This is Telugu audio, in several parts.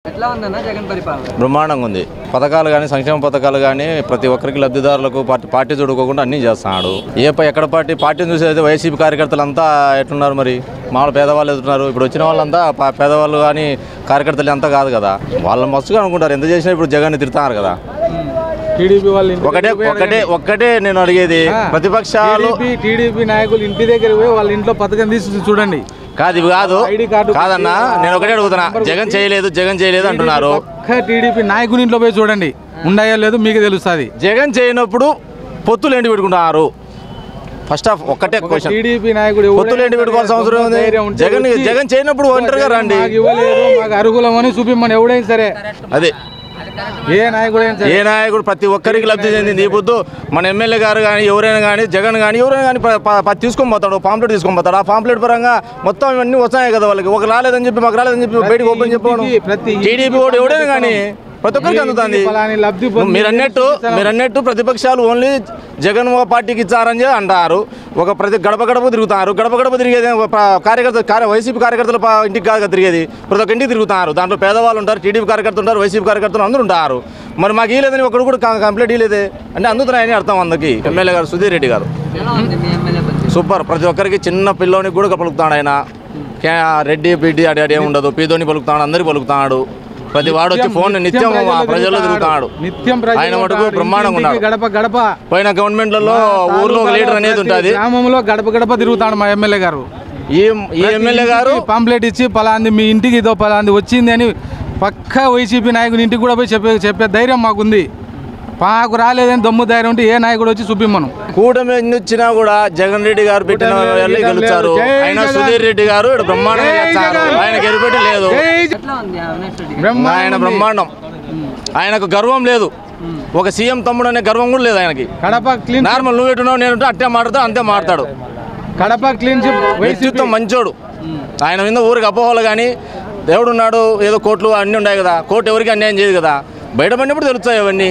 ఎట్లా ఉందన్న జగన్ పరిపాలన? బ్రహ్మాండంగా ఉంది. పథకాలు కానీ సంక్షేమ పథకాలు కానీ ప్రతి ఒక్కరికి లబ్ధిదారులకు పార్టీ చూడుకోకుండా అన్నీ చేస్తున్నాడు. ఎక్కడ పార్టీని చూసి అయితే వైసీపీ కార్యకర్తలు అంతా ఎట్లున్నారు, మరి మామూలు పేదవాళ్ళు ఎదురున్నారు. ఇప్పుడు వచ్చిన వాళ్ళంతా పేదవాళ్ళు కానీ కార్యకర్తలు అంతా కాదు కదా, వాళ్ళు మస్తుగా అనుకుంటారు. ఎంత చేసినా ఇప్పుడు జగన్ని తిడుతున్నారు కదా. ఒక్కటే నేను అడిగేది, ప్రతిపక్షాలు టీడీపీ నాయకులు ఇంటి దగ్గర పోయి వాళ్ళ ఇంట్లో పథకం తీసి చూడండి. కాదన్నా, నేను ఒకటే అడుగుతున్నా, జగన్ చేయలేదు అంటున్నారు. టీడీపీ నాయకుని ఇంట్లో పోయి చూడండి, ఉన్నాయో లేదు మీకు తెలుస్తుంది. జగన్ చేయనప్పుడు పొత్తులు ఏంటి పెట్టుకుంటున్నారు? ఫస్ట్ ఆఫ్ ఒక్కటే క్వశ్చన్, టీడీపీ నాయకుడు పొత్తులు ఏంటి పెట్టుకోవాల్సిన అవసరం ఉంది? జగన్ చేయనప్పుడు ఒంటరిగా రండి, మాకు అర్హులమని చూపిమ్మని ఎవడైనా సరే. అదే ఏ నాయకుడు ప్రతి ఒక్కరికి లబ్ధి చెందింది. ఈ పొద్దు మన ఎమ్మెల్యే గారు కానీ ఎవరైనా కానీ జగన్ కానీ ఎవరైనా కానీ తీసుకొని పోతాడు, పాంప్లెట్ తీసుకొని పోతాడు. ఆ పాంప్లెట్ పరంగా మొత్తం ఇవన్నీ వస్తాయి కదా వాళ్ళకి. ఒక రాలేదని చెప్పి మాకు రాలేదని చెప్పి బయటకు ఓపెన్ చెప్పడం, టీడీపీ కూడా ఎవడైనా కానీ ప్రతి ఒక్కరికి అందుతుంది. మీరన్నట్టు ప్రతిపక్షాలు ఓన్లీ జగన్ పార్టీకి ఇచ్చారని అంటారు. ప్రతి గడప తిరుగుతారు. గడప తిరిగేది వైసీపీ కార్యకర్తలు ఇంటికి కాదు తిరిగేది, ప్రతి ఒక్క ఇంటికి తిరుగుతున్నారు. దాంట్లో పేదవాళ్ళు ఉంటారు, టీడీపీ కార్యకర్తలు ఉంటారు, వైసీపీ కార్యకర్తలు అందరూ ఉంటారు. మరి మాకు ఇవ్వలేదని ఒకడు కూడా కంప్లైంట్ ఇవ్వలేదే అంటే అందుతున్నాయని అర్థం. అందరికి ఎమ్మెల్యే గారు సుధీర్ రెడ్డి గారు సూపర్. ప్రతి ఒక్కరికి చిన్న పిల్లోనికి కూడా పలుకుతాడు ఆయన. రెడ్డి బిడ్డి అడే ఉండదు, పీదోని పలుకుతాడు, అందరికి పలుకుతాడు. ప్రతి వాడు వచ్చి ఫోన్ నిత్యం ప్రజల్లో తిరుగుతాడు. ఆయన మటుకు బ్రహ్మాండంగా ఉన్నాడు. పోయిన గవర్నమెంట్లలో ఊర్లో ఒక లీడర్ అనేది ఉంటుంది, గ్రామంలో గడప తిరుగుతాడు మా ఎమ్మెల్యే గారు. ఈ ఎమ్మెల్యే గారు పాంప్లెట్ ఇచ్చి పలాంది మీ ఇంటికి ఇదో పలాంది వచ్చింది అని పక్కా వైసీపీ నాయకుని ఇంటికి కూడా పోయి చెప్పే ధైర్యం మాకుంది. మాకు రాలేదని దమ్ము ధైర్యం ఉంటే ఏ నాయకుడు వచ్చి చూపిమ్మను. కూటమి ఎన్ని వచ్చినా కూడా జగన్ రెడ్డి గారు పెట్టిన గెలుస్తారు. ఆయన సుధీర్ రెడ్డి గారు బ్రహ్మాండంగా చేస్తారు. ఆయనకి ఎరుపెట్టి లేదు, ఆయన బ్రహ్మాండం. ఆయనకు గర్వం లేదు, ఒక సీఎం తమ్ముడు అనే గర్వం కూడా లేదు ఆయనకి. నార్మల్ నువ్వు ఎట్టున్నావు నేను అట్టే మాట్లాడతాడు, అంతే మాట్లాడు. కడప క్లీన్ వ్యక్తిత్వం మంచోడు. ఆయన మీద ఊరికి అపోహలు కానీ దేవుడున్నాడు ఏదో కోట్లు అన్నీ ఉన్నాయి కదా, కోర్టు ఎవరికి అన్యాయం చేయదు కదా. బయట పడినప్పుడు తెలుస్తాయి అవన్నీ,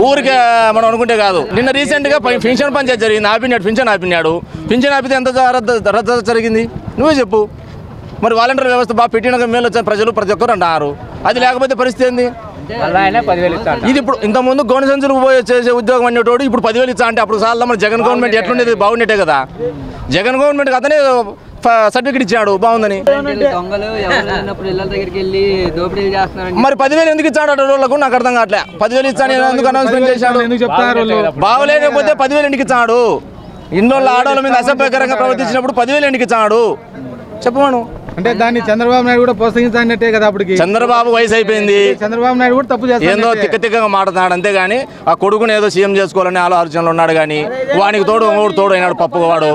ఊరికే మనం అనుకుంటే కాదు. నిన్న రీసెంట్గా పింఛన్ పంచాయతీ జరిగింది, పింఛన్ ఆపినాడు. పింఛన్ ఆపితే ఎంత రద్దు జరిగింది నువ్వే చెప్పు. మరి వాలంటీర్ వ్యవస్థ బాగా పెట్టిన మేలు వచ్చిన ప్రజలు ప్రతి ఒక్కరు అంటారు. అది లేకపోతే పరిస్థితి ఏంది? ఇది ఇప్పుడు ఇంతకుముందు గోనె సంచులు పోయి చేసే ఉద్యోగం అనేటోడు ఇప్పుడు 10,000 ఇచ్చా అంటే అప్పుడు సార్లు మన జగన్ గవర్నమెంట్ ఎట్లుండేది? బాగుండేటే కదా. జగన్ గవర్నమెంట్ అతనే సర్టిఫికేట్ ఇచ్చాడు బాగుందని. మరి 10,000 ఎందుకు ఇచ్చాడు వాళ్ళకు? నాకు అర్థం కావట్లే. 10,000 ఇచ్చాను ఎందుకు అనౌన్స్మెంట్ చేశాడు? బాగోలేకపోతే 10,000 ఎందుకు ఇచ్చాడు? ఇన్నోళ్ళ ఆడవాళ్ళ మీద అసభ్యకరంగా ప్రవర్తించినప్పుడు 10,000 ఎందుకు ఇచ్చాడు చెప్పమను. అంటే దాన్ని చంద్రబాబు నాయుడు కూడా ప్రోత్సహించాలంటే కదా. అప్పటికి చంద్రబాబు వయసు అయిపోయింది, చంద్రబాబు నాయుడు కూడా తప్పు చేస్తాడు, ఏందో తిక్కగా మాట్లాడుతున్నాడు అంతేగాని ఆ కొడుకుని ఏదో సీఎం చేసుకోవాలని ఆలోచనలో ఉన్నాడు. కానీ వానికి తోడు అయినాడు పప్పు వాడు,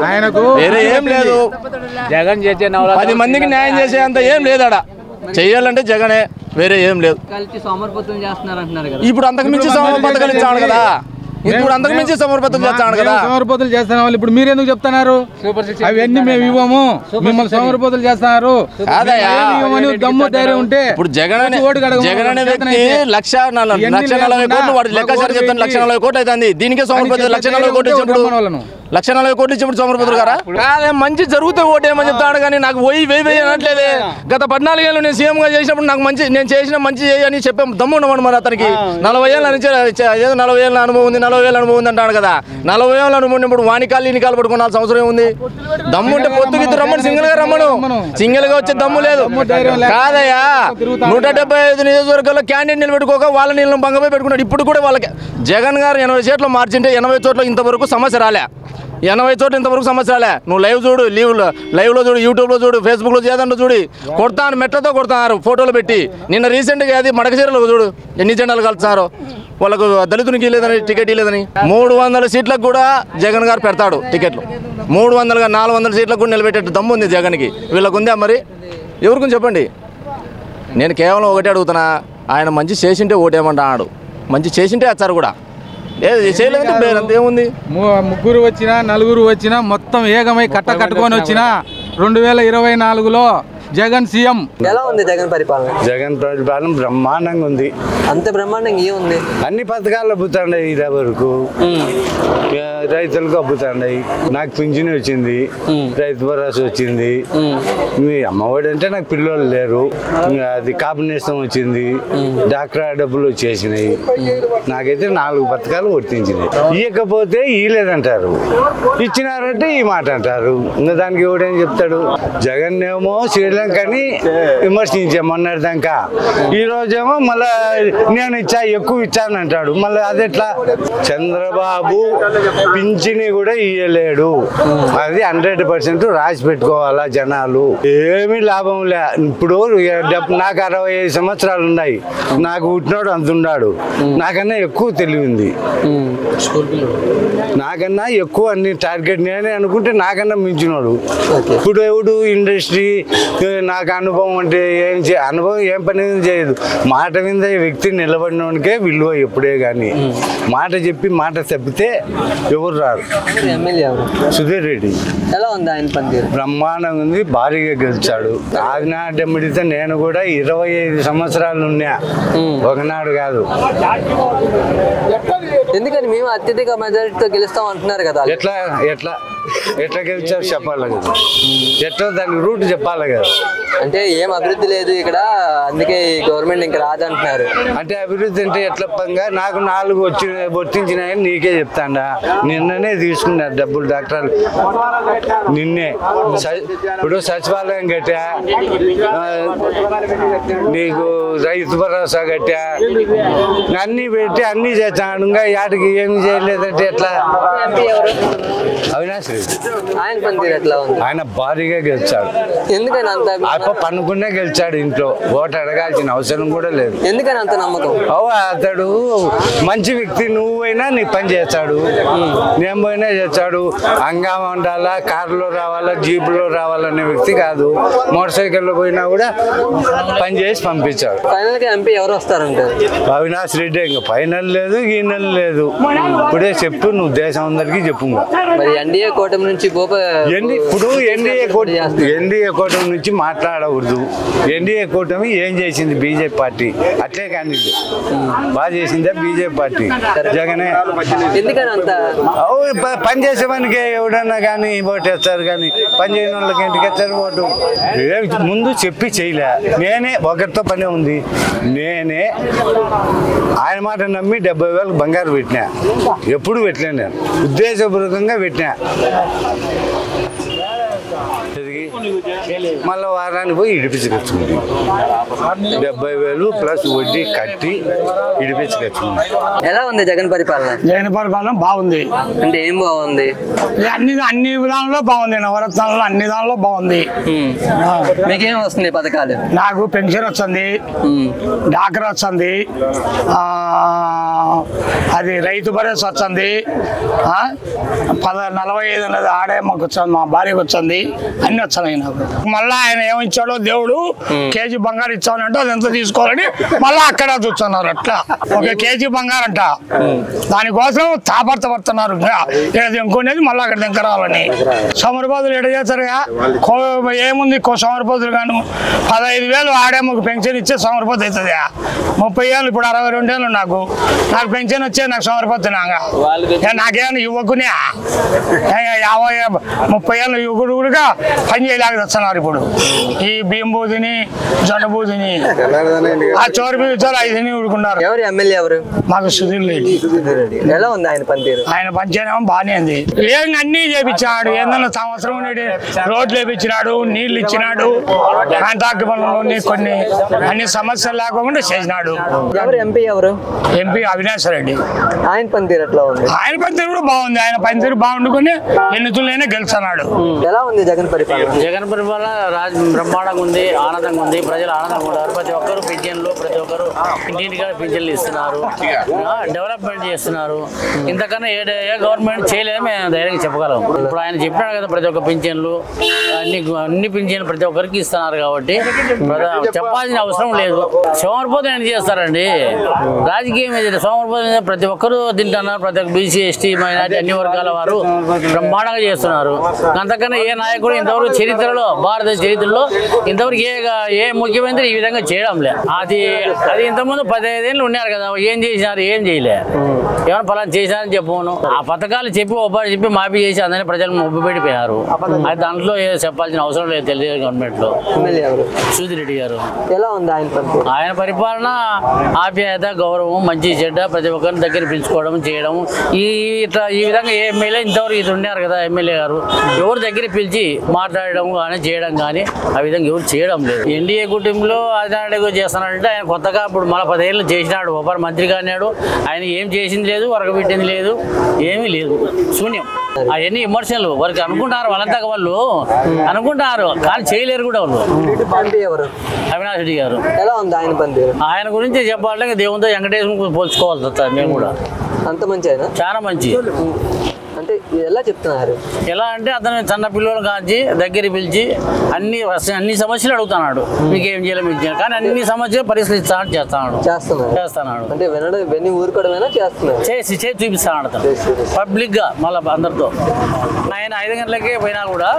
వేరే ఏం లేదు. జగన్ 10 మందికి న్యాయం చేసే అంత ఏం లేదాడ. చెయ్యాలంటే జగనే, వేరే ఏం లేదు. ఇప్పుడు అంతకు మించి సోమరపత్రాలు ఇచ్చాడు కదా, ఇప్పుడు అంతకు మించి సమర్పతులు చేస్తాడు కదా. సమర్పతులు చేస్తున్నా ఇప్పుడు మీరు ఎందుకు చెప్తున్నారు? అవన్నీ మేము ఇవ్వము, మిమ్మల్ని సమర్పతులు చేస్తున్నారు. దమ్ము ధైర్యం ఉంటే ఇప్పుడు జగన్ అనే వ్యక్తి 1,40,40 కోట్లు వాడు లెక్కాచారం చెప్తాను. 1,40,40 కోట్లు అవుతుంది. దీనికే సమర్పతులు 1,40,40 కోట్లు ఇచ్చినప్పుడు 1,40,40 కోట్లు ఇచ్చినప్పుడు సమర్పతులు కదా. మంచి జరిగితే ఓటేమని చెప్తాడు కానీ నాకు వెయ్యి అనట్లేదే. గత 14 ఏళ్ళు నేను సీఎంగా చేసినప్పుడు నాకు నేను చేసిన మంచి అని చెప్పే దమ్ము ఉండమని మరి అతనికి 40 ఏళ్ళ నుంచి ఏదో 40 ఏళ్ళ అనుభవం ఉంది, 40 ఏళ్ళ అనుభవం ఉంది అంటాడు కదా. 40 ఏళ్ళ అనుభవం ఇప్పుడు వానికాలు ఇన్నికాలు పట్టుకోవాల్సిన అవసరం ఉంది. దమ్ము ఉంటే పొత్తుకి రమ్మని, సింగిల్ గా రమ్మను. సింగిల్ గా వచ్చే దమ్ము లేదు కాదయ్యా. 175 నియోజకవర్గాల్లో క్యాండిడేట్ నిలబెట్టుకోక వాళ్ళ నీళ్ళని బంగపై పెట్టుకున్నాడు. ఇప్పుడు కూడా వాళ్ళకి జగన్ గారు 80 సీట్లు మార్చింటే 80 చోట్ల ఇంతవరకు సమస్య రాలే. 80 చోట్ల ఇంతవరకు సమస్య రాలే. నువ్వు లైవ్ చూడు, లైవ్లో చూడు, యూట్యూబ్లో చూడు, ఫేస్బుక్లో చేదంటూ చూడు. కొడతాను, మెట్లతో కొడుతున్నారు ఫోటోలు పెట్టి. నిన్న రీసెంట్గా అది మడకచీరలో చూడు ఎన్ని జెండాలు కలుస్తున్నారు. వాళ్ళకు దళితునికి లేదని టికెట్ లేదని 300 సీట్లకు కూడా జగన్ గారు పెడతాడు టికెట్లు. 300గా 400 సీట్లకు కూడా నిలబెట్టే దమ్ము ఉంది జగన్కి. వీళ్ళకు ఉందా మరి? ఎవరికి చెప్పండి. నేను కేవలం ఒకటే అడుగుతున్నా, ఆయన మంచి చేసింటే ఓటేమంటాడు, మంచి చేసింటే వచ్చారు కూడా. ఏముంది? 3 వచ్చినా 4 వచ్చినా మొత్తం ఏకమై కట్టుకొని వచ్చినా 2024లో జగన్ సీఎం. ఎలా ఉంది జగన్ పరిపాలన? జగన్ పరిపాలన బ్రహ్మాండంగా ఉంది. అంత బ్రహ్మాండంగా ఏముంది? అన్ని పథకాలు అబ్బుతున్నాయి. ఇది వరకు రైతులకు అబ్బుతున్నాయి. నాకు పింఛన్ వచ్చింది, రైతు భరోసా వచ్చింది. మీ అమ్మఒడి అంటే నాకు పిల్లలు లేరు, అది కాంబినేషన్ వచ్చింది. డాక్టర్ డబ్బులు వచ్చేసినాయి. నాకైతే 4 పథకాలు వర్తించినాయి. ఇవ్వకపోతే ఇవ్వలేదంటారు, ఇచ్చినారంటే ఈ మాట అంటారు. ఇంకా దానికి ఎవడేం చెప్తాడు? జగన్ ఏమో శ్రీలంకని విమర్శించా మొన్నటిదాకా. ఈ రోజేమో మళ్ళా నేను ఇచ్చా, ఎక్కువ ఇచ్చాను అంటాడు. మళ్ళీ అదెట్లా? చంద్రబాబు పింఛని కూడా ఇయ్యలేడు. అది 100% రాసి పెట్టుకోవాలా జనాలు. ఏమీ లాభం లే. ఇప్పుడు నాకు 65 సంవత్సరాలు ఉన్నాయి. నాకు పుట్టినోడు అంత ఉన్నాడు. నాకన్నా ఎక్కువ తెలివింది, నాకన్నా ఎక్కువ అన్ని టార్గెట్ నేనే అనుకుంటే నాకన్నా మించినోడు. ఇప్పుడు ఎవడు ఇండస్ట్రీ నాకు అనుభవం అంటే అనుభవం ఏం పని చేయదు. మాట మీద వ్యక్తి నిలబడినోనికే విలువ ఎప్పుడే కానీ. మాట చెప్పి మాట తప్పితే ఎవరు రారు. సుధీర్ రెడ్డి ఎలా ఉంది ఆయన పనితీరు? బ్రహ్మాండంగా ఉంది. భారీగా గెలిచాడు. ఆదినాడు మిడితే నేను కూడా 25 సంవత్సరాలు ఉన్నా, ఒకనాడు కాదు. ఎందుకని మేము అత్యధిక మెజారిటీతో గెలుస్తాం అంటున్నారు కదా? ఎట్లా ఎట్లా ఎట్లా గెలిచారు చెప్పాలి కదా. ఎట్లా దానికి రూట్ చెప్పాలి కదా. అంటే ఏం అభివృద్ధి లేదు ఇక్కడ, అందుకే గవర్నమెంట్ ఇంకా రాదంటున్నారు. అంటే అభివృద్ధి అంటే ఎట్లా పంగా నాకు 4 వర్తించినాయని నీకే చెప్తాడా? నిన్ననే తీసుకున్నారు డబ్బులు డాక్టర్లు, నిన్నే. ఇప్పుడు సచివాలయం కట్టా, నీకు రైతు భరోసా కట్టా, అన్నీ పెట్టి అన్నీ చేస్తాడు. ఇంకా వాటికి ఏమి చేయలేదంటే ఎట్లా? అవినాష్ రెడ్డి ఆయన పనితీరు ఎట్లా ఉంది? ఆయన భారీగా గెలిచాడు. ఎందుకని అంత పనుకునే గెలిచాడు. ఇంట్లో ఓటు అడగాల్సిన అవసరం కూడా లేదు. ఎందుకని అంత నమ్మకం? అతడు మంచి వ్యక్తి. నువ్వైనా నీ పని చేస్తాడు, నేను పోయినా చేస్తాడు. హంగామా ఉండాలా, కారులో రావాలా, జీపులో రావాలనే వ్యక్తి కాదు. మోటార్ సైకిల్లో పోయినా కూడా పని చేసి పంపించాడు. ఫైనల్ గా ఎంపీ ఎవరు వస్తారంటారు? అవినాష్ రెడ్డి. ఇంకా ఫైనల్ లేదు, గీనల్ లేదు. ఇప్పుడే చెప్పు, నువ్వు దేశం అందరికీ చెప్పు. మరి ఎన్డీఏ కూటమి నుంచి ఇప్పుడు ఎన్డీఏ కూటమి నుంచి మాట్లాడకూడదు. ఎన్డీఏ కూటమి ఏం చేసింది? బీజేపీ పార్టీ అట్లే కానీ బాగా చేసిందా బీజేపీ పార్టీ? జగనే. ఎందుకని అంత పని చేసేవానికి ఎవడన్నా కానీ ఓటు వేస్తారు, కానీ పని చేయని వాళ్ళకి ఇంటికి వచ్చారు ఓటు. ముందు చెప్పి చేయలే. నేనే ఒకరితో పని ఉంది. నేనే ఆయన మాట నమ్మి 70,000 బంగారు పెట్టినా. ఎప్పుడు పెట్టలేను నేను, ఉద్దేశపూర్వకంగా పెట్టినా. మళ్ళీ వారానికి పోయి ఇడిపించుకొచ్చుకుంది. 70,000 ప్లస్ వడ్డీ కట్టి ఇడిపించుకొచ్చుకుంది. ఎలా ఉంది జగన్ పరిపాలన? జగన్ పరిపాలన బాగుంది. అంటే ఏం బాగుంది? అన్ని విధానంలో బాగుంది. నవరత్నాల్లో అన్ని దానిలో బాగుంది. మీకేం వస్తుంది పథకాలు? నాకు పెన్షన్ వచ్చింది, డాక్టర్ వచ్చింది, అది రైతు భరోసా వచ్చింది, 45 అన్నది ఆడేమ్మకి వచ్చింది, మా భార్యకు వచ్చింది, అన్ని వచ్చినాయి నాకు. మళ్ళా ఆయన ఏమిచ్చాడో దేవుడు కేజీ బంగారు ఇచ్చానంటే అది ఎంత తీసుకోవాలని మళ్ళా అక్కడ చూస్తున్నారు. అట్లా 1 కేజీ బంగారు అంట, దానికోసం తాపర్తపడుతున్నారు. ఇక్కడ దింకునేది మళ్ళీ అక్కడ దింకరావాలని. సోమరిపోతులు ఎడ చేస్తారుగా. ఏముంది సోమరిపోతులు గాను 15,000 ఆడేమ్మకు పెన్షన్ ఇచ్చే సోమరిపోతు అవుతుంది. 30 ఏళ్ళు, ఇప్పుడు 62 ఏళ్ళు నాకు పెన్షన్ వచ్చే నాకు సోమరిపోతున్నాగా. నాకేమన్నా యువకునే 30 ఏళ్ళ యువకుడు కూడా పని చేయలేక వస్తున్నారు. ఇప్పుడు ఈ బియ్యం బూదిని, జొన్న బూదిని, ఆ చోరు బియ్యాలు 5 ఉడుకున్నారు. ఎవరు ఎమ్మెల్యే? ఎవరు? మాకు సుధీర్ రెడ్డి. ఎలా ఉంది ఆయన పనితీరు? ఆయన పనిచేయడం బాగానే ఉంది. ఏం అన్ని చేపించాడు. ఏందన్నా సంవత్సరం రోడ్లు వేపించినాడు, నీళ్లు ఇచ్చినాడు, కాంట్రాక్ట్ పనులు కొన్ని అన్ని సమస్యలు లేకుండా చేసినాడు. ఎవరు ఎంపీ? ఎవరు ఎంపీ? అవినాష్ రెడ్డి. ఆయన పనితీరు ఎట్లా ఉంది? ఆయన పనితీరు కూడా బాగుంది. ఆయన పనితీరు బాగుండుకొని ఎన్నికలైనా గెలుస్తున్నాడు. ఎలా ఉంది జగన్ పరిపాలన? జగన్ పరిపాలన బ్రహ్మాండంగా ఉంది, ఆనందంగా ఉంది. ప్రజలు ఆనందంగా ఉన్నారు. ప్రతి ఒక్కరు పింఛన్లు, ప్రతి ఒక్కరు ఇంటింటికి పింఛన్లు ఇస్తున్నారు, డెవలప్మెంట్ చేస్తున్నారు. ఇంతకన్నా ఏ గవర్నమెంట్ చేయలేదని మేము ధైర్యంగా చెప్పగలం. ఇప్పుడు ఆయన చెప్పినాడు కదా, ప్రతి ఒక్క పింఛన్లు అన్ని పింఛన్లు ప్రతి ఒక్కరికి ఇస్తున్నారు. కాబట్టి చెప్పాల్సిన అవసరం లేదు. సోమరిపోతం ఏం చేస్తారండి? రాజకీయం ఏదైతే సోమరిపోతం ప్రతి ఒక్కరు తింటున్నారు. ప్రతి ఒక్క బీసీ, ఎస్టీ, మైనారిటీ అన్ని వర్గాల వారు బ్రహ్మాండంగా చేస్తున్నారు. అంతకన్నా ఏ నాయకుడు ఇంతవరకు చరిత్రలో భారతదేశ చరిత్రలో ఇంతవరకు ఏ ముఖ్యమంత్రి ఈ విధంగా చేయడంలే. అది ఇంతకుముందు 15 ఏళ్ళు ఉన్నారు కదా, ఏం చేసినారు? ఏం చేయలే. ఏమైనా ఫలానా చేసినారని చెప్పను. ఆ పథకాలు చెప్పి మాఫీ చేసి అందరినీ ప్రజలు మొబ్బు పెట్టిపోయారు. అది దాంట్లో చెప్పాల్సిన అవసరం లేదు. తెలుగు గవర్నమెంట్ లో సుధీర్ రెడ్డి గారు ఎలా ఉంది ఆయన పరిపాలన? ఆప్యాయత, గౌరవం, మంచి చెడ్డ ప్రతి ఒక్కరిని దగ్గర పిలుచుకోవడం చేయడం. ఈ విధంగా ఏ ఎమ్మెల్యే ఇంతవరకు ఇది ఉన్నారు కదా, ఎమ్మెల్యే గారు ఎవరు దగ్గర పిలిచి మాట్లాడడం కానీ చేయడం కానీ ఆ విధంగా ఎవరు చేయడం లేదు. ఎన్డీఏ కుటుంబంలో ఆదినారాయణ చేస్తున్నాడంటే ఆయన కొత్తగా ఇప్పుడు మన 10 ఏళ్ళు చేసినాడు, ఒకరు మంత్రిగా అన్నాడు. ఆయన ఏం చేసింది లేదు, వరకబెట్టింది లేదు, ఏమీ లేదు, శూన్యం. అవన్నీ విమర్శలు వారికి అనుకుంటారు, వాళ్ళంతా వాళ్ళు అనుకుంటారు కానీ చేయలేరు కూడా వాళ్ళు. అవినాష్ రెడ్డి గారు ఎలా ఉంది ఆయన గురించి చెప్పాలంటే దేవునితో వెంకటేశ్వర పోల్చుకోవాలి సార్. మేము కూడా అంత మంచి ఆయన, చాలా మంచి. అంటే ఎలా చెప్తున్నారు? ఎలా అంటే అతను చిన్న పిల్లలు కాంచి దగ్గర పిలిచి అన్ని సమస్యలు అడుగుతున్నాడు. మీకేం చేయాలి, మీకు చేయాలి, కానీ అన్ని సమస్యలు పరిష్కరిస్తాడు, చేస్తున్నాడు. అంటే వెన్నీ ఊరుకోవడమేనా చేస్తున్నాడు? చేసి చూపిస్తాడు అతను పబ్లిక్ గా. మళ్ళీ అందరితో ఆయన 5 గంటలకే పోయినా కూడా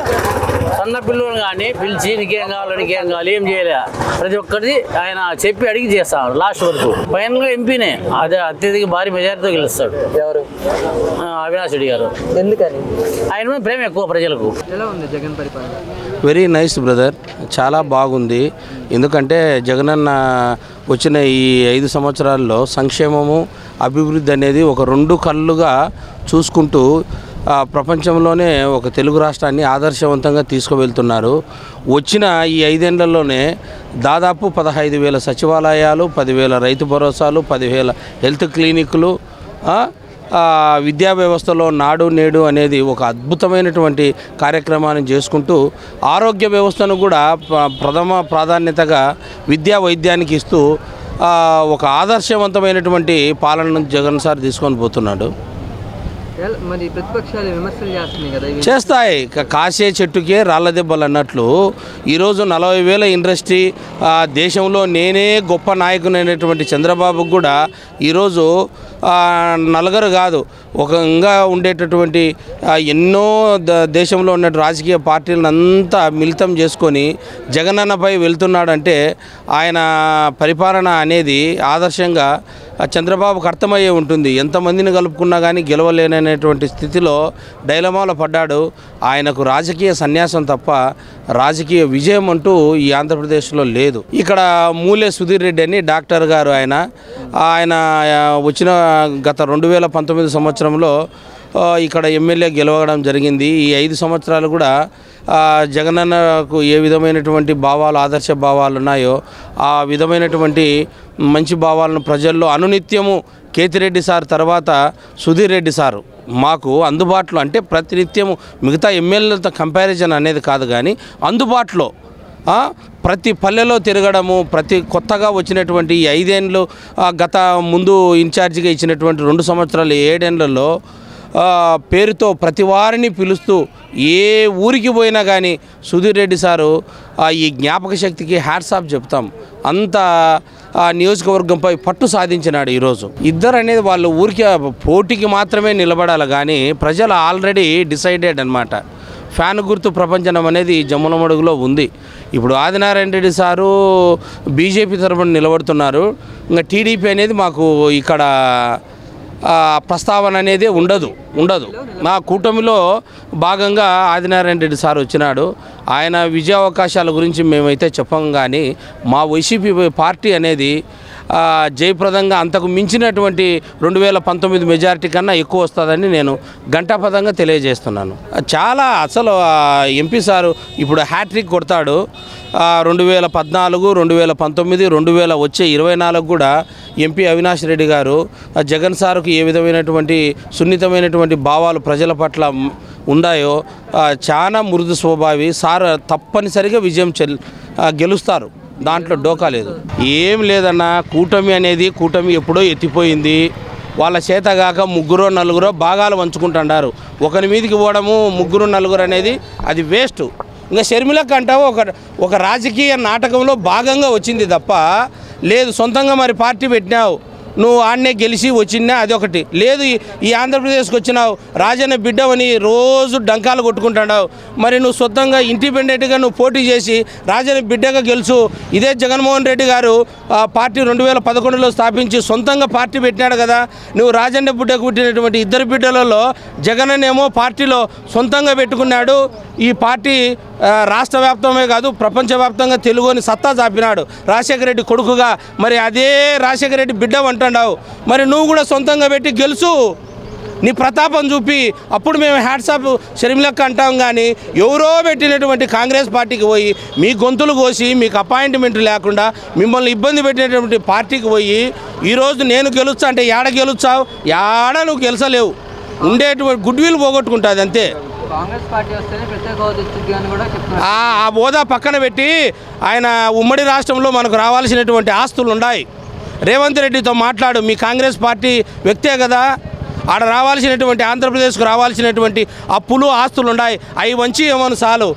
సన్న పిల్లలు కానీ పిలిచి నీకేం కావాలి ఏం చేయలే, ప్రతి ఒక్కటి ఆయన చెప్పి అడిగి చేస్తాడు లాస్ట్ వరకు. ఫైనల్ గా ఎంపీనే అదే అత్యధిక భారీ మెజారిటీతో గెలుస్తాడు. ఎవరు? అవినాష్ రెడ్డి గారు. ఎందుకని? ఆయన మీద ప్రేమ ఎక్కువ ప్రజలకు. ఎలా ఉంది జగన్ పరిపాలన? వెరీ నైస్ బ్రదర్, చాలా బాగుంది. ఎందుకంటే జగనన్న వచ్చిన ఈ 5 సంవత్సరాల్లో సంక్షేమము, అభివృద్ధి అనేది ఒక 2 కళ్ళుగా చూసుకుంటూ ప్రపంచంలోనే ఒక తెలుగు రాష్ట్రాన్ని ఆదర్శవంతంగా తీసుకువెళ్తున్నారు. వచ్చిన ఈ 5 ఏళ్లలోనే దాదాపు 15,000 సచివాలయాలు, 10,000 రైతు భరోసాలు, 10,000 హెల్త్ క్లినిక్లు, విద్యా వ్యవస్థలో నాడు నేడు అనేది ఒక అద్భుతమైనటువంటి కార్యక్రమాన్ని చేసుకుంటూ ఆరోగ్య వ్యవస్థను కూడా ప్రథమ ప్రాధాన్యతగా విద్యా వైద్యానికి ఇస్తూ ఒక ఆదర్శవంతమైనటువంటి పాలనను జగన్ సార్ తీసుకొని పోతున్నాడు. మరి ప్రతిపక్షాలు విమర్శలు చేస్తున్నాయి కదా, చేస్తాయి. కాసే చెట్టుకే రాళ్ళ దెబ్బలు అన్నట్లు ఈరోజు 40,000 ఇండస్ట్రీ, దేశంలో నేనే గొప్ప నాయకునైనటువంటి చంద్రబాబుకు కూడా ఈరోజు నలుగురు కాదు, ఇంకా ఉండేటటువంటి ఎన్నో దేశంలో ఉన్న రాజకీయ పార్టీలను అంతా మిళితం చేసుకొని జగనన్నపై వెళ్తున్నాడంటే ఆయన పరిపాలన అనేది ఆదర్శంగా చంద్రబాబుకు అర్థమయ్యే ఉంటుంది. ఎంతమందిని కలుపుకున్నా కానీ గెలవలేననేటువంటి స్థితిలో డైలమాలో పడ్డాడు. ఆయనకు రాజకీయ సన్యాసం తప్ప రాజకీయ విజయం అంటూ ఈ ఆంధ్రప్రదేశ్లో లేదు. ఇక్కడ మూలే సుధీర్ రెడ్డి అని డాక్టర్ గారు, ఆయన వచ్చిన గత 2019 సంవత్సరంలో ఇక్కడ ఎమ్మెల్యే గెలవడం జరిగింది. ఈ 5 సంవత్సరాలు కూడా జగనన్నకు ఏ విధమైనటువంటి భావాలు, ఆదర్శ భావాలు ఉన్నాయో ఆ విధమైనటువంటి మంచి భావాలను ప్రజల్లో అనునిత్యము కేతిరెడ్డి సార్ తర్వాత సుధీర్ రెడ్డి సారు మాకు అందుబాటులో, అంటే ప్రతినిత్యము మిగతా ఎమ్మెల్యేలతో కంపారిజన్ అనేది కాదు కానీ అందుబాటులో ప్రతి పల్లెలో తిరగడము, ప్రతి కొత్తగా వచ్చినటువంటి 5 ఏళ్ళు గత ముందు ఇన్ఛార్జిగా ఇచ్చినటువంటి 2 సంవత్సరాలు 7 ఏళ్లలో పేరుతో ప్రతి వారిని పిలుస్తూ ఏ ఊరికి పోయినా కానీ సుధీర్ రెడ్డి సారు ఈ జ్ఞాపక శక్తికి హ్యాట్స్ ఆఫ్ చెప్తాం. అంత నియోజకవర్గంపై పట్టు సాధించినాడు. ఈరోజు ఇద్దరు అనేది వాళ్ళు ఊరికి పోటీకి మాత్రమే నిలబడాలి కానీ ప్రజలు ఆల్రెడీ డిసైడెడ్ అన్నమాట. ఫ్యాన్ గుర్తు ప్రపంచం అనేది జమ్ములమడుగులో ఉంది. ఇప్పుడు ఆదినారాయణ రెడ్డి సారు బీజేపీ తరఫున నిలబడుతున్నారు. ఇంకా టీడీపీ అనేది మాకు ఇక్కడ ప్రస్తావన అనేది ఉండదు. మా కూటమిలో భాగంగా ఆదినారాయణ రెడ్డి సార్ వచ్చినాడు. ఆయన విజయావకాశాల గురించి మేమైతే చెప్పం కానీ మా వైసీపీ పార్టీ అనేది జయప్రదంగా అంతకు మించినటువంటి 2019 మెజారిటీ కన్నా ఎక్కువ వస్తుందని నేను ఘంటాపథంగా తెలియజేస్తున్నాను. చాలా అసలు ఎంపీ సారు ఇప్పుడు హ్యాట్రిక్ కొడతాడు. 2014, 2019, 2000 వచ్చే 24 కూడా ఎంపీ అవినాష్ రెడ్డి గారు జగన్ సార్కు ఏ విధమైనటువంటి సున్నితమైనటువంటి భావాలు ప్రజల పట్ల ఉన్నాయో చాలా మృదు స్వభావి సార్ తప్పనిసరిగా విజయం గెలుస్తారు. దాంట్లో డోకా లేదు. ఏం లేదన్న, కూటమి ఎప్పుడో ఎత్తిపోయింది. వాళ్ళ చేతగాక 3 4 భాగాలు పంచుకుంటున్నారు. ఒకరి మీదకి పోవడము 3 4 అనేది అది వేస్ట్. ఇంకా షర్మిలకి అంటావు ఒక రాజకీయ నాటకంలో భాగంగా వచ్చింది తప్ప లేదు సొంతంగా మరి పార్టీ పెట్టినావు నువ్వు ఆడనే గెలిచి వచ్చినా అదొకటి లేదు. ఈ ఆంధ్రప్రదేశ్కి వచ్చినావు రాజన్న బిడ్డవని రోజు డంకాలు కొట్టుకుంటున్నావు. మరి నువ్వు సొంతంగా ఇండిపెండెంట్గా నువ్వు పోటీ చేసి రాజన్న బిడ్డగా గెలుచు. ఇదే జగన్మోహన్ రెడ్డి గారు పార్టీ 2011లో స్థాపించి సొంతంగా పార్టీ పెట్టినాడు కదా. నువ్వు రాజన్న బిడ్డకు పుట్టినటువంటి ఇద్దరు బిడ్డలలో జగన్నేమో పార్టీలో సొంతంగా పెట్టుకున్నాడు. ఈ పార్టీ రాష్ట్ర వ్యాప్తమే కాదు ప్రపంచవ్యాప్తంగా తెలుగుని సత్తా చాపినాడు రాజశేఖర రెడ్డి కొడుకుగా. మరి అదే రాజశేఖర రెడ్డి బిడ్డ అంటున్నావు. మరి నువ్వు కూడా సొంతంగా పెట్టి గెలుచు, నీ ప్రతాపం చూపి. అప్పుడు మేము హ్యాట్సాప్ షర్మిలక్క అంటాం. కానీ ఎవరో పెట్టినటువంటి కాంగ్రెస్ పార్టీకి పోయి మీ గొంతులు కోసి మీకు అపాయింట్మెంట్ లేకుండా మిమ్మల్ని ఇబ్బంది పెట్టినటువంటి పార్టీకి పోయి ఈరోజు నేను గెలుస్తా అంటే ఏడ గెలుస్తావు? ఏడ నువ్వు గెలిచలేవు. ఉండేటువంటి గుడ్ విల్ పోగొట్టుకుంటుంది అంతే. ఆ హోదా పక్కన పెట్టి ఆయన ఉమ్మడి రాష్ట్రంలో మనకు రావాల్సినటువంటి ఆస్తులు ఉన్నాయి. రేవంత్ రెడ్డితో మాట్లాడు. మీ కాంగ్రెస్ పార్టీ వ్యక్తే కదా, ఆడ రావాల్సినటువంటి ఆంధ్రప్రదేశ్కు రావాల్సినటువంటి అప్పులు ఆస్తులు ఉన్నాయి. అవి వంచి ఏమని చాలు.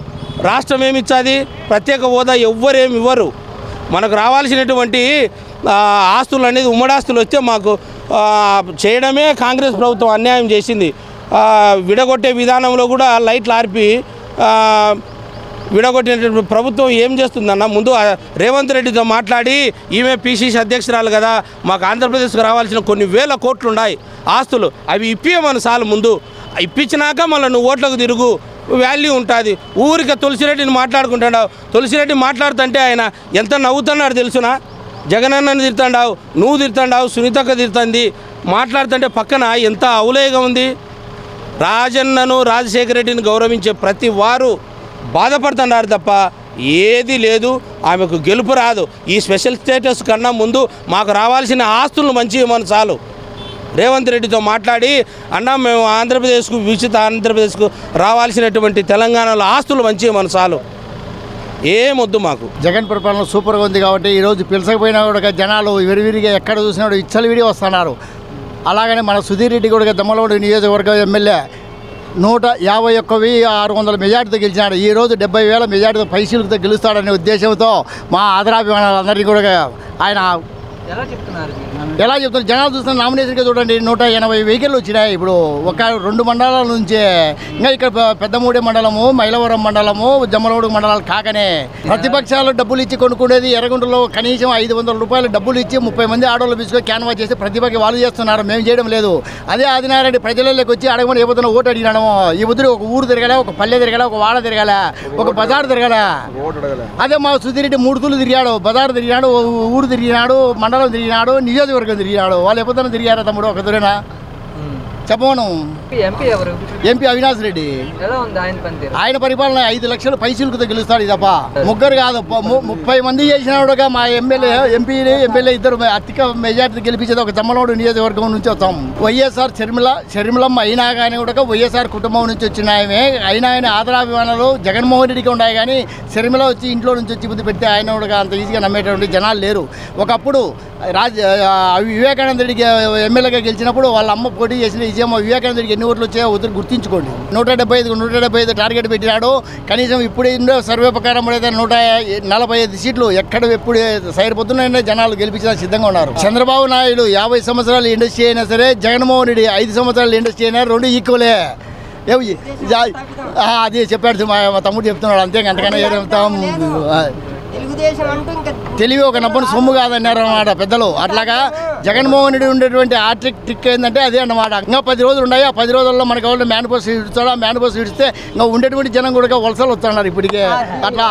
రాష్ట్రం ఏమి ఇచ్చాది? ప్రత్యేక హోదా ఎవ్వరేమి ఇవ్వరు. మనకు రావాల్సినటువంటి ఆస్తులు అనేది ఉమ్మడి ఆస్తులు వస్తే మాకు చేయడమే కాంగ్రెస్ ప్రభుత్వం అన్యాయం చేసింది. విడగొట్టే విధానంలో కూడా లైట్లు ఆర్పి విడగొట్టినటువంటి ప్రభుత్వం ఏం చేస్తుందన్న? ముందు రేవంత్ రెడ్డితో మాట్లాడి ఈమె పిసిసి అధ్యక్షురాలు కదా, మాకు ఆంధ్రప్రదేశ్కు రావాల్సిన కొన్ని వేల కోట్లు ఉన్నాయి ఆస్తులు, అవి ఇప్పియమని చాలు. ముందు ఇప్పించినాక మళ్ళీ నువ్వు ఓట్లకు తిరుగు, వాల్యూ ఉంటుంది. ఊరికే తులసిరెడ్డిని మాట్లాడుకుంటున్నావు. తులసిరెడ్డి మాట్లాడుతుంటే ఆయన ఎంత నవ్వుతున్నాడు తెలుసునా? జగనన్నని తిడుతున్నావు, నువ్వు తిడుతున్నావు, సునీతక్క తిడుతుంది. మాట్లాడుతుంటే పక్కన ఎంత అవులేగా ఉంది. రాజన్నను రాజశేఖర రెడ్డిని గౌరవించే ప్రతి వారు బాధపడుతున్నారు తప్ప ఏది లేదు. ఆమెకు గెలుపు రాదు. ఈ స్పెషల్ స్టేటస్ కన్నా ముందు మాకు రావాల్సిన ఆస్తులను మంచి ఇవ్వమని చాలు. రేవంత్ రెడ్డితో మాట్లాడి అన్నా మేము ఆంధ్రప్రదేశ్కు వికసిత ఆంధ్రప్రదేశ్కు రావాల్సినటువంటి తెలంగాణలో ఆస్తులు మంచి ఇవ్వమని చాలు. ఏమొద్దు మాకు. జగన్ పరిపాలన సూపర్గా ఉంది కాబట్టి ఈరోజు పిలసకపోయినా కూడా జనాలు విరివిరిగా ఎక్కడ చూసినా ఇచ్చలివిడి వస్తున్నారు. అలాగనే మన సుధీర్ రెడ్డి కూడా దమ్మలవాడు నియోజకవర్గ ఎమ్మెల్యే 151,600 మెజార్టీతో గెలిచినాడు. ఈరోజు 70,000 మెజార్టీతో పైసలతో గెలుస్తాడనే ఉద్దేశంతో మా ఆదరాభిమానాలందరినీ కూడా ఆయన ఎలా చెప్తున్నారు జనాలు చూస్తున్న నామినేషన్గా చూడండి 180 వెహికల్ వచ్చినాయి. ఇప్పుడు ఒక 2 మండలాల నుంచే ఇంకా ఇక్కడ పెద్దమూడి మండలము, మైలవరం మండలము, జమ్మలవాడు మండలాలు కాకనే ప్రతిపక్షాలు డబ్బులు ఇచ్చి కొనుక్కునేది ఎర్రగుంటలో కనీసం 500 రూపాయలు డబ్బులు ఇచ్చి 30 మంది ఆడవాళ్ళు తీసుకొని క్యాన్వా చేసి ప్రతిపక్ష వాళ్ళు చేస్తున్నారు, మేము చేయడం లేదు. అదే ఆదినారెడ్డి ప్రజలలోకి వచ్చి అడగమని ఏపోతున్నా ఓటు అడిగినాము. ఈ బుద్ధుడు ఒక ఊరు తిరగాల, ఒక పల్లె తిరగాల, ఒక వాడ తిరగాల, ఒక బజార్ తిరగాల. అదే మా సుధీరెడ్డి 3 తూర్లు తిరిగాడు, బజార్ తిరిగినాడు, ఊరు తిరిగినాడు, మండలం తిరిగినాడు, నియోజకవర్గం తిరిగినాడు. వాళ్ళు ఎప్పుడైనా తిరిగారా తమ్ముడు? ఒక దూరేనా చెప్పను. ఎంపీ అవినాష్ రెడ్డి ఆయన పరిపాలన 5 లక్షలు పైసలతో గెలుస్తాడు. ఇదప్ప ముగ్గురు కాదు 30 మంది చేసినాడుగా మా ఎమ్మెల్యే ఇద్దరు అధిక మెజార్టీ గెలిపించేది ఒక జమ్మలవాడు నియోజకవర్గం నుంచి వస్తాం. వైఎస్ఆర్ షర్మిలమ్మ అయినా కానీ కూడా వైఎస్ఆర్ కుటుంబం నుంచి వచ్చిన అయినా ఆయన ఆదరాభిమానాలు జగన్మోహన్ రెడ్డికి ఉన్నాయి. కానీ షర్మిల వచ్చి ఇంట్లో నుంచి వచ్చి బుద్ధి పెడితే ఆయన కూడా అంత ఈజీగా నమ్మేటువంటి జనాలు లేరు. ఒకప్పుడు వివేకానంద రెడ్డికి ఎమ్మెల్యేగా గెలిచినప్పుడు వాళ్ళ అమ్మ పోటీ చేసిన విజయం వివేకానంద రెడ్డికి ఎన్ని ఓట్లు వచ్చాయో గుర్తించుకోండి. 175 టార్గెట్ పెట్టినాడు. కనీసం ఇప్పుడు సర్వే ప్రకారం అయితే 145 సీట్లు ఎక్కడ ఎప్పుడు సరిపోతున్నాయనే జనాలు గెలిపించిన సిద్ధంగా ఉన్నారు. చంద్రబాబు నాయుడు 50 సంవత్సరాలు ఇండస్ట్రీ అయినా సరే, జగన్మోహన్ రెడ్డి 5 సంవత్సరాలు ఇండస్ట్రీ అయినా 2 ఈక్వలే. అది చెప్పాడు మా తమ్ముడు చెప్తున్నాడు. అంతే అంతకన్నా ఏమవుతాం. తెలివి ఒక నబ్బను సొమ్ము కాదన్నారు అన్నమాట పెద్దలు. అట్లాగా జగన్మోహన్ రెడ్డి ఉండేటువంటి ట్రిక్ ఏంటంటే అదే అన్నమాట. ఇంకా 10 రోజులు ఉన్నాయి. ఆ 10 రోజుల్లో మనకి ఎవరు మేనిఫెస్టో ఇస్తాడో, ఆ మేనిఫెస్టో ఇస్తే ఇంకా ఉండేటువంటి జనం కూడా వలసలు వస్తున్నారు ఇప్పటికే. అట్లా